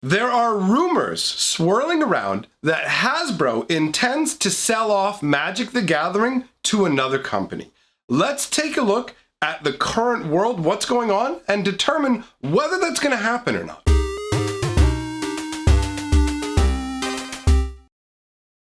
There are rumors swirling around that Hasbro intends to sell off Magic the Gathering to another company. Let's take a look at the current world, what's going on, and determine whether that's going to happen or not.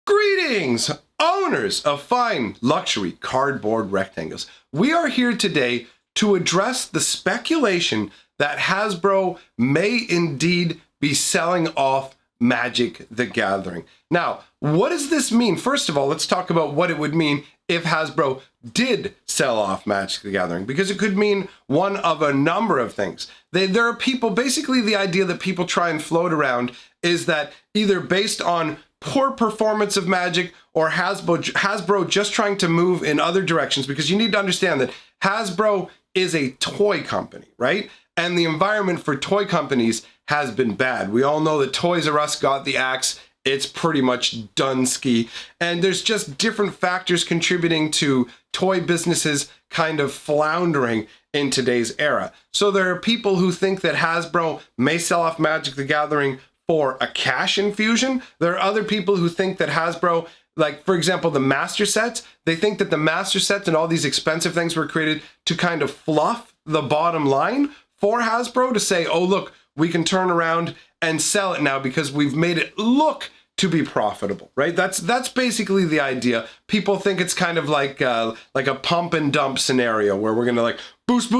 Greetings, owners of fine luxury cardboard rectangles. We are here today to address the speculation that Hasbro may indeed be selling off Magic the Gathering. Now, what does this mean? First of all, let's talk about what it would mean if Hasbro did sell off Magic the Gathering, because it could mean one of a number of things. There are people, basically the idea that people try and float around is that either based on poor performance of Magic or Hasbro just trying to move in other directions, because you need to understand that Hasbro is a toy company, right? And the environment for toy companies has been bad. We all know that Toys R Us got the axe. It's pretty much done ski. And there's just different factors contributing to toy businesses kind of floundering in today's era. So there are people who think that Hasbro may sell off Magic the Gathering for a cash infusion. There are other people who think that Hasbro, like for example, the master sets, they think that the master sets and all these expensive things were created to kind of fluff the bottom line for Hasbro to say, oh, look, we can turn around and sell it now because we've made it look to be profitable, right? That's basically the idea. People think it's kind of like a pump and dump scenario where we're gonna like boost,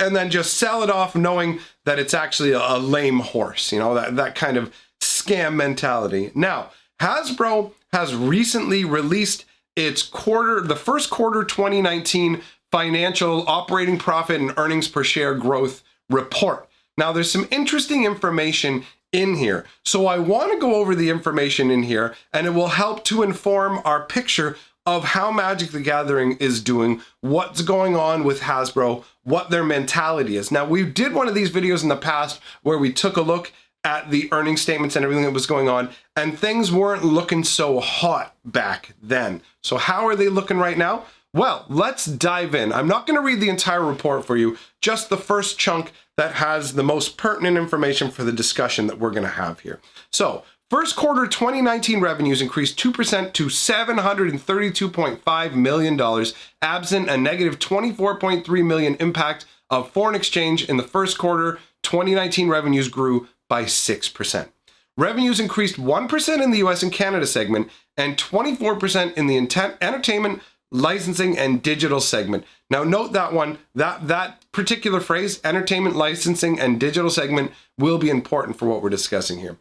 and then just sell it off knowing that it's actually a lame horse, you know, that kind of scam mentality. Now, Hasbro has recently released its the first quarter 2019 financial operating profit and earnings per share growth report. Now, there's some interesting information in here. So I want to go over the information in here, and it will help to inform our picture of how Magic the Gathering is doing, what's going on with Hasbro, what their mentality is. Now, we did one of these videos in the past where we took a look at the earnings statements and everything that was going on, and things weren't looking so hot back then. So how are they looking right now? Well, let's dive in. I'm not going to read the entire report for you, just the first chunk that has the most pertinent information for the discussion that we're going to have here. So, first quarter 2019 revenues increased 2% to $732.5 million, absent a negative $24.3 million impact of foreign exchange. In the first quarter, 2019 revenues grew by 6%. Revenues increased 1% in the US and Canada segment and 24% in the entertainment, licensing, and digital segment. Now note that one, that particular phrase, entertainment, licensing, and digital segment, will be important for what we're discussing here.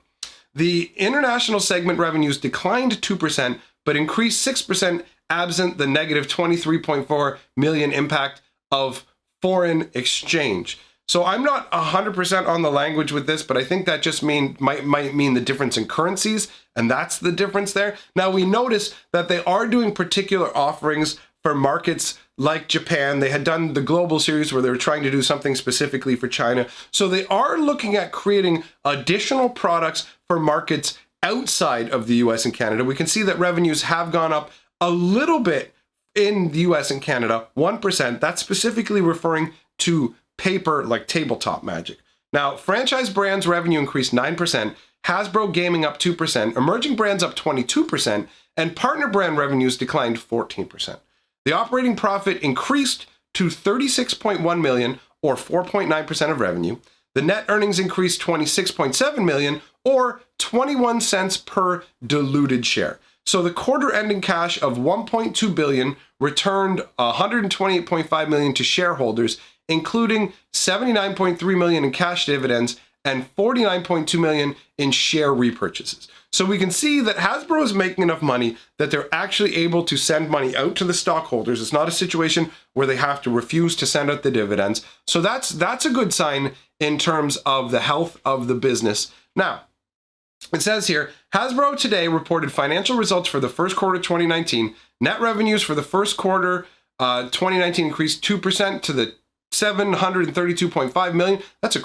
The international segment revenues declined 2%, but increased 6% absent the negative $23.4 million impact of foreign exchange. So I'm not 100% on the language with this, but I think that just might mean the difference in currencies, and that's the difference there. Now we notice that they are doing particular offerings for markets like Japan. They had done the global series where they were trying to do something specifically for China. So they are looking at creating additional products for markets outside of the US and Canada. We can see that revenues have gone up a little bit in the US and Canada, 1%. That's specifically referring to paper like tabletop Magic. Now, franchise brands revenue increased 9%, Hasbro Gaming up 2%, emerging brands up 22%, and partner brand revenues declined 14%. The operating profit increased to $36.1 million, or 4.9% of revenue. The net earnings increased $26.7 million, or 21 cents per diluted share. So the quarter ending cash of $1.2 billion returned $128.5 million to shareholders, including $79.3 million in cash dividends and $49.2 million in share repurchases. So we can see that Hasbro is making enough money that they're actually able to send money out to the stockholders. It's not a situation where they have to refuse to send out the dividends. So that's a good sign in terms of the health of the business. Now, it says here, Hasbro today reported financial results for the first quarter 2019. Net revenues for the first quarter 2019 increased 2% to the $732.5 million. That's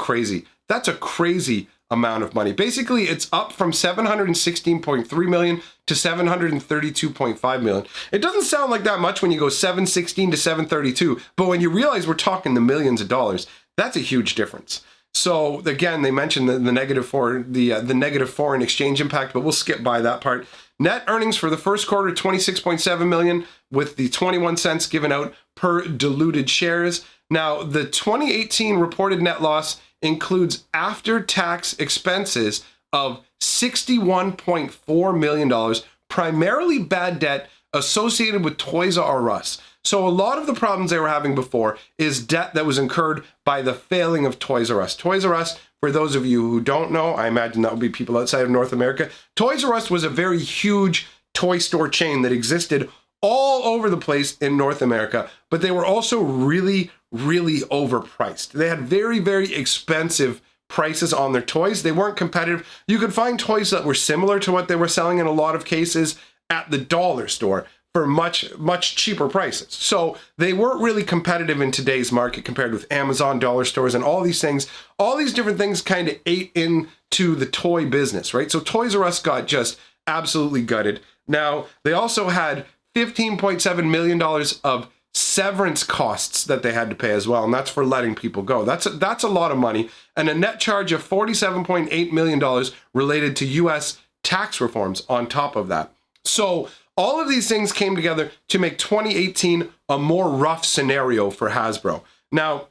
a crazy amount of money. Basically, it's up from $716.3 million to $732.5 million. It doesn't sound like that much when you go 716 to 732, but when you realize we're talking the millions of dollars, that's a huge difference. So again, they mentioned the negative foreign exchange impact, but we'll skip by that part. Net earnings for the first quarter, 26.7 million, with the 21 cents given out per diluted shares. Now, the 2018 reported net loss includes after-tax expenses of $61.4 million, primarily bad debt associated with Toys R Us. So a lot of the problems they were having before is debt that was incurred by the failing of Toys R Us. Toys R Us, for those of you who don't know, I imagine that would be people outside of North America. Toys R Us was a very huge toy store chain that existed all over the place in North America, but they were also really, really overpriced. They had very, very expensive prices on their toys. They weren't competitive. You could find toys that were similar to what they were selling in a lot of cases at the dollar store for much, much cheaper prices. So they weren't really competitive in today's market compared with Amazon, dollar stores, and all these things. All these different things kind of ate into the toy business, right? So Toys R Us got just absolutely gutted. Now, they also had $15.7 million of severance costs that they had to pay as well, and that's for letting people go. That's a lot of money, and a net charge of $47.8 million related to U.S. tax reforms on top of that. So all of these things came together to make 2018 a more rough scenario for Hasbro. Now,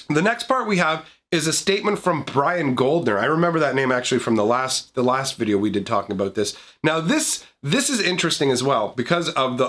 the next part we have is a statement from Brian Goldner. I remember that name actually from the last video we did talking about this. Now, this is interesting as well because of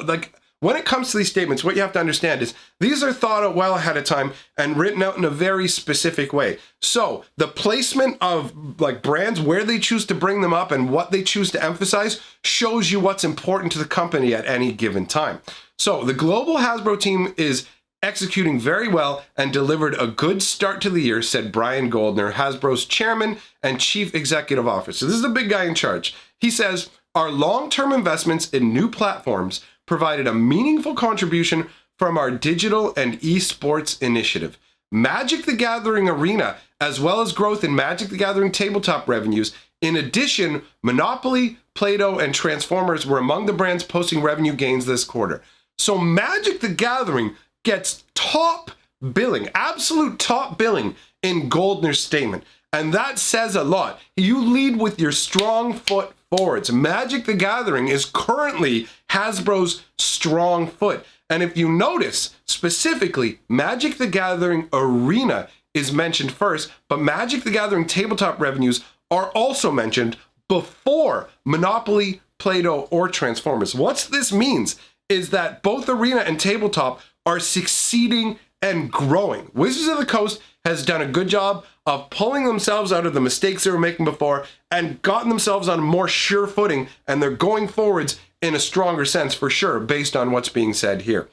when it comes to these statements, what you have to understand is these are thought out well ahead of time and written out in a very specific way. So the placement of brands, where they choose to bring them up and what they choose to emphasize shows you what's important to the company at any given time. So the global Hasbro team is executing very well and delivered a good start to the year, said Brian Goldner, Hasbro's chairman and chief executive officer. So this is the big guy in charge. He says, our long-term investments in new platforms provided a meaningful contribution from our digital and esports initiative. Magic the Gathering Arena, as well as growth in Magic the Gathering tabletop revenues. In addition, Monopoly, Play-Doh, and Transformers were among the brands posting revenue gains this quarter. So Magic the Gathering gets top billing, absolute top billing in Goldner's statement. And that says a lot. You lead with your strong foot forwards. Magic the Gathering is currently Hasbro's strong foot. And if you notice, specifically, Magic the Gathering Arena is mentioned first, but Magic the Gathering tabletop revenues are also mentioned before Monopoly, Play-Doh, or Transformers. What this means is that both Arena and tabletop are succeeding and growing. Wizards of the Coast has done a good job of pulling themselves out of the mistakes they were making before and gotten themselves on a more sure footing, and they're going forwards in a stronger sense for sure, based on what's being said here.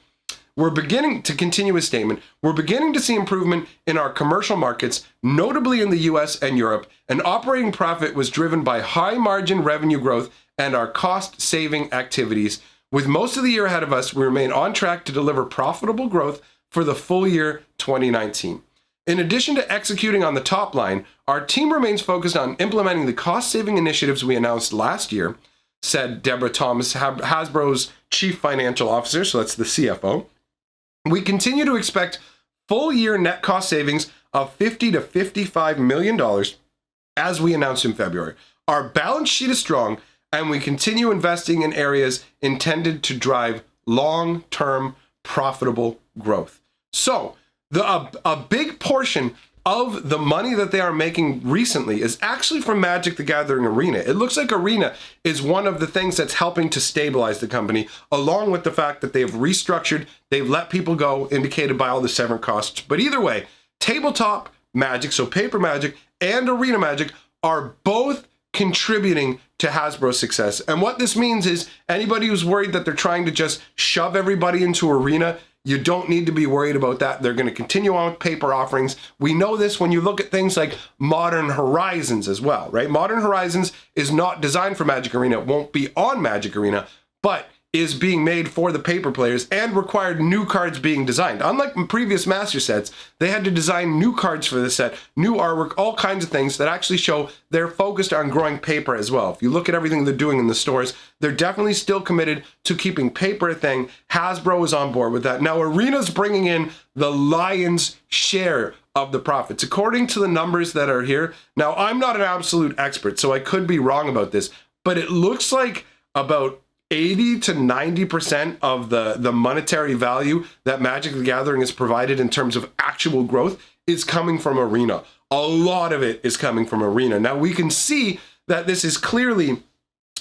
We're beginning to continue his statement. We're beginning to see improvement in our commercial markets, notably in the US and Europe, and operating profit was driven by high margin revenue growth and our cost saving activities. With most of the year ahead of us, we remain on track to deliver profitable growth for the full year 2019. In addition to executing on the top line, our team remains focused on implementing the cost-saving initiatives we announced last year, said Deborah Thomas, Hasbro's chief financial officer, so that's the CFO. We continue to expect full-year net cost savings of $50 to $55 million, as we announced in February. Our balance sheet is strong, and we continue investing in areas intended to drive long-term profitable growth. So, a big portion of the money that they are making recently is actually from Magic the Gathering Arena. It looks like Arena is one of the things that's helping to stabilize the company, along with the fact that they've restructured, they've let people go, indicated by all the severance costs. But either way, tabletop Magic, so paper Magic, and Arena Magic are both contributing to Hasbro's success. And what this means is anybody who's worried that they're trying to just shove everybody into Arena, you don't need to be worried about that. They're going to continue on with paper offerings. We know this when you look at things like Modern Horizons as well, right? Modern Horizons is not designed for Magic Arena. It won't be on Magic Arena, but is being made for the paper players and required new cards being designed. Unlike previous master sets, they had to design new cards for the set, new artwork, all kinds of things that actually show they're focused on growing paper as well. If you look at everything they're doing in the stores, they're definitely still committed to keeping paper a thing. Hasbro is on board with that. Now, Arena's bringing in the lion's share of the profits. According to the numbers that are here, now I'm not an absolute expert, so I could be wrong about this, but it looks like about 80 to 90% of the monetary value that Magic the Gathering has provided in terms of actual growth is coming from Arena. A lot of it is coming from Arena. Now we can see that this is clearly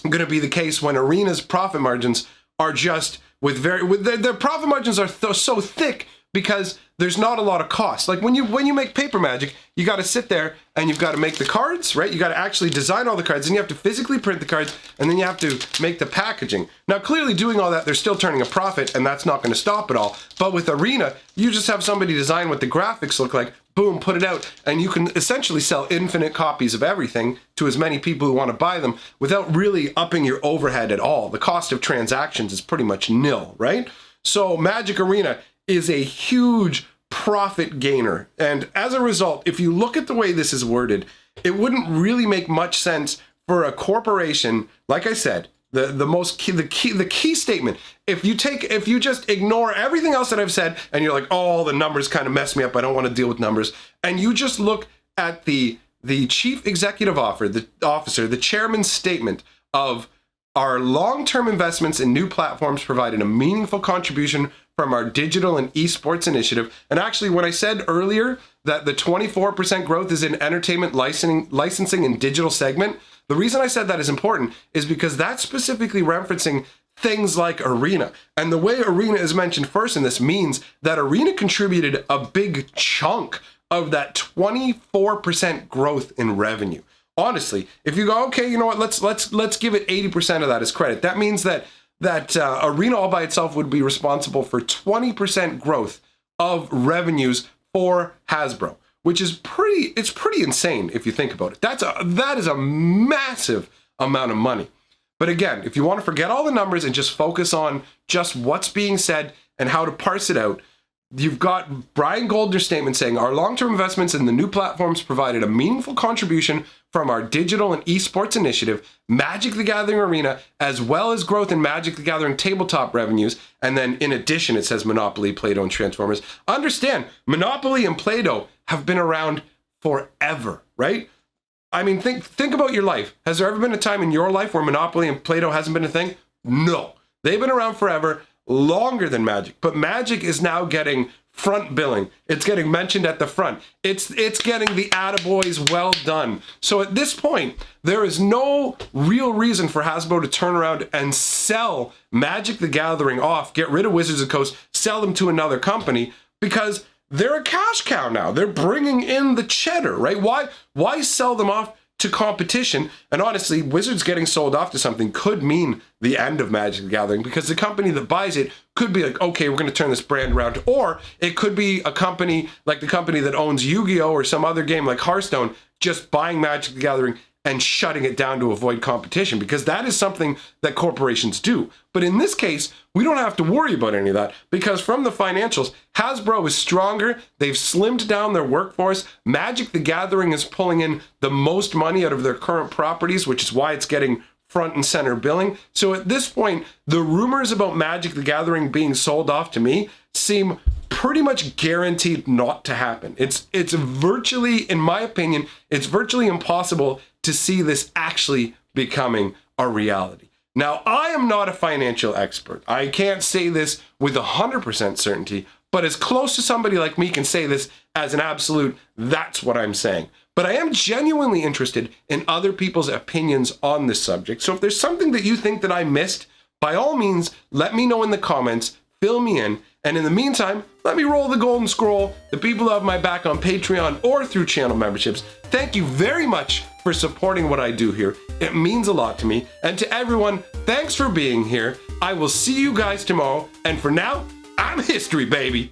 going to be the case when Arena's profit margins are just their profit margins are so thick because there's not a lot of cost. Like when you make paper Magic, you got to sit there and you've got to make the cards, right? You got to actually design all the cards, and you have to physically print the cards, and then you have to make the packaging. Now, clearly doing all that, they're still turning a profit, and that's not going to stop at all. But with Arena, you just have somebody design what the graphics look like, boom, put it out, and you can essentially sell infinite copies of everything to as many people who want to buy them without really upping your overhead at all. The cost of transactions is pretty much nil, right? So Magic Arena is a huge profit gainer. And as a result, if you look at the way this is worded, it wouldn't really make much sense for a corporation, like I said, the key statement, if you just ignore everything else that I've said and you're like, oh, the numbers kind of mess me up, I don't want to deal with numbers, and you just look at the chief executive officer, the chairman's statement of our long-term investments in new platforms provided a meaningful contribution from our digital and esports initiative. And actually, when I said earlier that the 24% growth is in entertainment licensing and digital segment, the reason I said that is important is because that's specifically referencing things like Arena. And the way Arena is mentioned first in this means that Arena contributed a big chunk of that 24% growth in revenue. Honestly, if you go, okay, you know what, let's give it 80% of that as credit. That means that Arena all by itself would be responsible for 20% growth of revenues for Hasbro, which is pretty insane if you think about it. That is a massive amount of money. But again, if you want to forget all the numbers and just focus on just what's being said and how to parse it out, you've got Brian Goldner's statement saying, our long-term investments in the new platforms provided a meaningful contribution from our digital and esports initiative, Magic the Gathering Arena, as well as growth in Magic the Gathering tabletop revenues. And then in addition, it says Monopoly, Play-Doh, and Transformers. Understand, Monopoly and Play-Doh have been around forever, right? I mean, think about your life. Has there ever been a time in your life where Monopoly and Play-Doh hasn't been a thing? No. They've been around forever, longer than Magic. But Magic is now getting front billing. It's getting mentioned at the front. It's getting the attaboys well done. So at this point, there is no real reason for Hasbro to turn around and sell Magic the Gathering off, get rid of Wizards of the Coast, sell them to another company, because they're a cash cow now. They're bringing in the cheddar, right? Why sell them off to competition? And honestly, Wizards getting sold off to something could mean the end of Magic the Gathering, because the company that buys it could be like, okay, we're going to turn this brand around. Or it could be a company like the company that owns Yu-Gi-Oh! Or some other game like Hearthstone, just buying Magic the Gathering and shutting it down to avoid competition, because that is something that corporations do. But in this case, we don't have to worry about any of that, because from the financials, Hasbro is stronger. They've slimmed down their workforce. Magic the Gathering is pulling in the most money out of their current properties, which is why it's getting front and center billing. So at this point, the rumors about Magic the Gathering being sold off to me seem pretty much guaranteed not to happen. It's virtually, in my opinion, it's virtually impossible to see this actually becoming a reality. Now, I am not a financial expert. I can't say this with 100% certainty, but as close to somebody like me can say this as an absolute, that's what I'm saying. But I am genuinely interested in other people's opinions on this subject. So if there's something that you think that I missed, by all means, let me know in the comments, fill me in. And in the meantime, let me roll the golden scroll. The people who have my back on Patreon or through channel memberships, thank you very much for supporting what I do here. It means a lot to me. And to everyone, thanks for being here. I will see you guys tomorrow. And for now, I'm history, baby.